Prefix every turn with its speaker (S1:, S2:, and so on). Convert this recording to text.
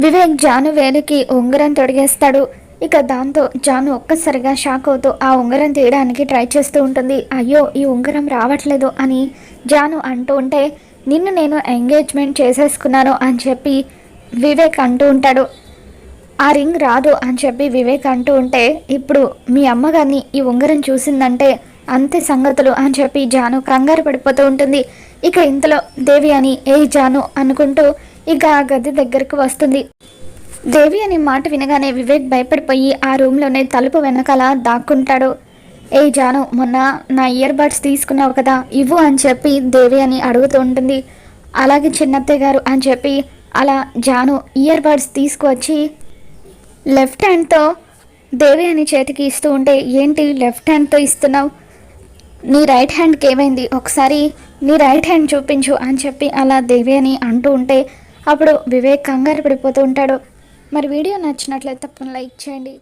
S1: వివేక్ జాను వేలికి ఉంగరం తొడిగేస్తాడు. ఇక దాంతో జాను ఒక్కసారిగా షాక్ అవుతూ ఆ ఉంగరం తీయడానికి ట్రై చేస్తూ ఉంటుంది. అయ్యో, ఈ ఉంగరం రావట్లేదు అని జాను అంటూ ఉంటే, నిన్ను నేను ఎంగేజ్మెంట్ చేసేసుకున్నాను అని చెప్పి వివేక్ అంటూ ఉంటాడు. ఆ రింగ్ రాదు అని చెప్పి వివేక్ అంటూ ఉంటే, ఇప్పుడు మీ అమ్మగారిని ఈ ఉంగరం చూసిందంటే అంతే సంగతులు అని చెప్పి జాను కంగారు పడిపోతూ ఉంటుంది. ఇక ఇంతలో దేవి అని ఏ జాను అనుకుంటూ ఇక ఆ గది దగ్గరకు వస్తుంది. దేవి అనే మాట వినగానే వివేక్ భయపడిపోయి ఆ రూమ్లోనే తలుపు వెనకాల దాక్కుంటాడు. ఏ జాను, మొన్న నా ఇయర్ బడ్స్ తీసుకున్నావు కదా, ఇవ్వు అని చెప్పి దేవి అని అడుగుతూ ఉంటుంది. అలాగే చిన్నత్తయ్య గారు అని చెప్పి అలా జాను ఇయర్ బడ్స్ తీసుకువచ్చి లెఫ్ట్ హ్యాండ్తో దేవి అని చేతికి ఇస్తూ ఉంటే, ఏంటి లెఫ్ట్ హ్యాండ్తో ఇస్తున్నావు, నీ రైట్ హ్యాండ్కి ఏమైంది, ఒకసారి నీ రైట్ హ్యాండ్ చూపించు అని చెప్పి అలా దేవి అని అంటూ ఉంటే అప్పుడు వివేక్ కంగారు పడిపోతూ ఉంటాడు. మరి వీడియో నచ్చినట్లయితే తప్పకుండా లైక్ చేయండి.